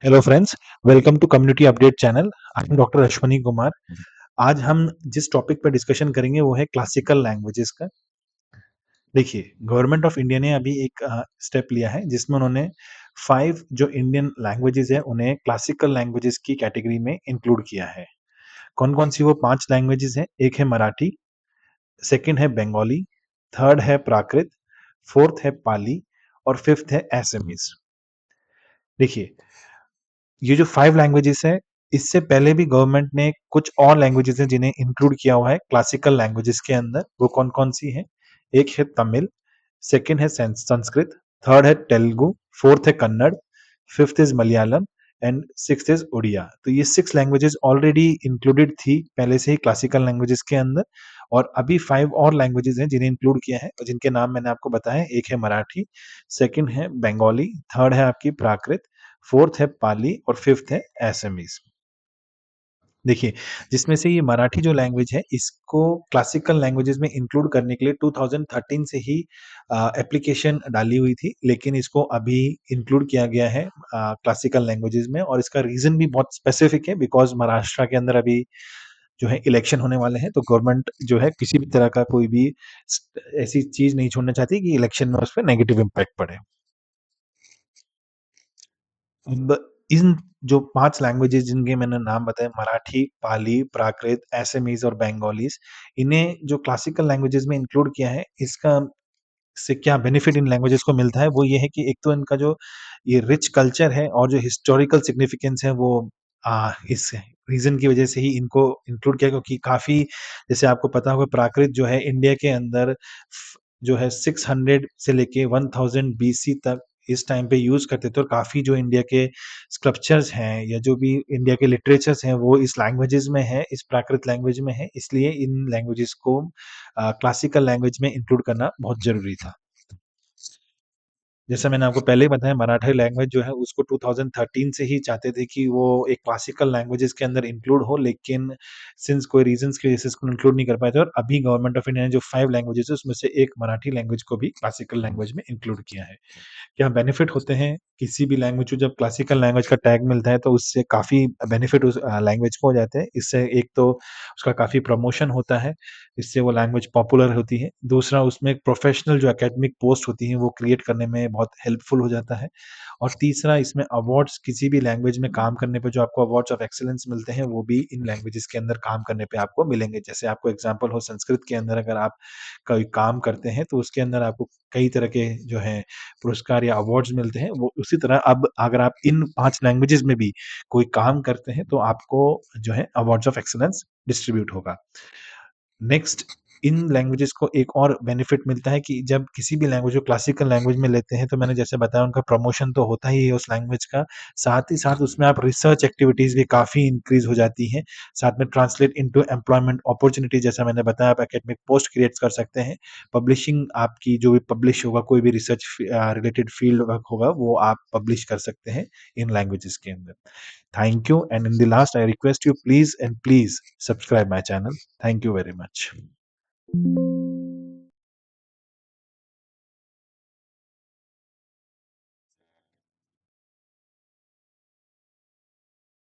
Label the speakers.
Speaker 1: Hello friends, welcome to community update channel. I am doctor Ashwani Kumar. आज हम जिस topic पर डिस्कशन करेंगे वो है क्लासिकल लैंग्वेजेस का। देखिए, गवर्नमेंट ऑफ इंडिया ने अभी एक स्टेप लिया है जिसमें उन्होंने 5 जो इंडियन लैंग्वेजेस है उन्हें क्लासिकल लैंग्वेजेस की कैटेगरी में इंक्लूड किया है। कौन-कौन सी वो 5 लैंग्वेजेस हैं? एक है मराठी, सेकंड है बंगाली, थर्ड है प्राकृत, फोर्थ है पाली और फिफ्थ है असमीज़। देखिए, ये जो 5 लैंग्वेजेस हैं, इससे पहले भी गवर्नमेंट ने कुछ और लैंग्वेजेस हैं जिन्हें इंक्लूड किया हुआ है क्लासिकल लैंग्वेजेस के अंदर। वो कौन-कौन सी हैं? एक है तमिल, सेकंड है संस्कृत, थर्ड है तेलुगु, फोर्थ है Kannada, fifth is Malayalam and sixth is Odia. तो ये 6 लैंग्वेजेस ऑलरेडी इंक्लूडेड थी पहले से ही क्लासिकल लैंग्वेजेस के अंदर और अभी 5 और लैंग्वेजेस हैं जिन्हें इंक्लूड किया है और जिनके नाम मैंने आपको बताए। एक है मराठी, सेकंड है बंगाली, थर्ड है आपकी प्राकृत, फोर्थ है पाली और फिफ्थ है असमीज। देखिए, जिसमें से ये मराठी जो लैंग्वेज है इसको क्लासिकल लैंग्वेजेस में इंक्लूड करने के लिए 2013 से ही एप्लीकेशन डाली हुई थी, लेकिन इसको अभी इंक्लूड किया गया है क्लासिकल लैंग्वेजेस में और इसका रीजन भी बहुत स्पेसिफिक है बिकॉज महाराष्ट्र के अंदर अभी जो है इलेक्शन होने वाले हैं, तो गवर्नमेंट जो है किसी भी तरह का कोई भी ऐसी चीज नहीं छोड़ना चाहती कि इलेक्शन में उस पर नेगेटिव इम्पैक्ट पड़े। अब इन जो 5 लैंग्वेजेज़ जिनके मैंने नाम बताए मराठी, पाली, प्राकृत, असमीज़ और बंगालीज़, इन्हें जो क्लासिकल लैंग्वेजेज़ में इंक्लूड किया है, इसका से क्या बेनिफिट इन लैंग्वेजेज़ को मिलता है, वो ये है कि एक तो इनका जो ये रिच कल्चर है और जो हिस्टोरिकल सिग्निफिकेंस है वो इस रीज़न की वजह से ही इनको इंक्लूड किया क्योंकि काफ़ी जैसे आपको पता होगा प्राकृत जो है इंडिया के अंदर जो है 600 से लेके 1000 बीसी तक इस टाइम पे यूज़ करते थे और काफ़ी जो इंडिया के स्क्रिप्चर्स हैं या जो भी इंडिया के लिटरेचर्स हैं वो इस लैंग्वेजेज़ में है, इस प्राकृत लैंग्वेज में है, इसलिए इन लैंग्वेजेज़ को क्लासिकल लैंग्वेज में इंक्लूड करना बहुत ज़रूरी था। जैसा मैंने आपको पहले ही बताया मराठी लैंग्वेज जो है उसको 2013 से ही चाहते थे कि वो एक क्लासिकल लैंग्वेजेस के अंदर इंक्लूड हो, लेकिन सिंस कोई रीजंस की वजह से इसको इंक्लूड नहीं कर पाए थे और अभी गवर्नमेंट ऑफ इंडिया ने जो 5 लैंग्वेजेस है उसमें से एक मराठी लैंग्वेज को भी क्लासिकल लैंग्वेज में इंक्लूड किया है। क्या बेनिफिट होते हैं किसी भी लैंग्वेज को जब क्लासिकल लैंग्वेज का टैग मिलता है तो उससे काफ़ी बेनिफिट उस लैंग्वेज को हो जाते हैं। इससे एक तो उसका काफ़ी प्रमोशन होता है, इससे वो लैंग्वेज पॉपुलर होती है। दूसरा उसमें एक प्रोफेशनल जो एकेडमिक पोस्ट होती है वो क्रिएट करने में बहुत हेल्पफुल हो जाता है। और तीसरा इसमें अवार्ड्स किसी भी लैंग्वेज में काम करने पे जो आपको अवार्ड्स ऑफ एक्सीलेंस मिलते हैं वो भी इन लैंग्वेजेस के अंदर काम करने पे आपको मिलेंगे। जैसे आपको एग्ज़ाम्पल हो संस्कृत के अंदर अगर आप कोई काम करते हैं तो उसके अंदर आपको कई तरह के जो है पुरस्कार या अवार्ड्स मिलते हैं। वो उसी तरह अब अगर आप इन 5 लैंग्वेजेज़ में भी कोई काम करते हैं तो आपको जो है अवार्ड्स ऑफ एक्सीलेंस डिस्ट्रीब्यूट होगा। नेक्स्ट इन लैंग्वेजेस को एक और बेनिफिट मिलता है कि जब किसी भी लैंग्वेज को क्लासिकल लैंग्वेज में लेते हैं तो मैंने जैसे बताया उनका प्रमोशन तो होता ही है उस लैंग्वेज का, साथ ही साथ उसमें आप रिसर्च एक्टिविटीज़ भी काफ़ी इंक्रीज़ हो जाती हैं। साथ में ट्रांसलेट इनटू एम्प्लॉयमेंट अपॉर्च्युनिटी जैसा मैंने बताया आप एकेडमिक पोस्ट क्रिएट कर सकते हैं। पब्लिशिंग आपकी जो भी पब्लिश होगा कोई भी रिसर्च रिलेटेड फील्ड वर्क होगा वो आप पब्लिश कर सकते हैं इन लैंग्वेजेस के अंदर। Thank you. And in the last, I request you please and please subscribe my channel. Thank you very much.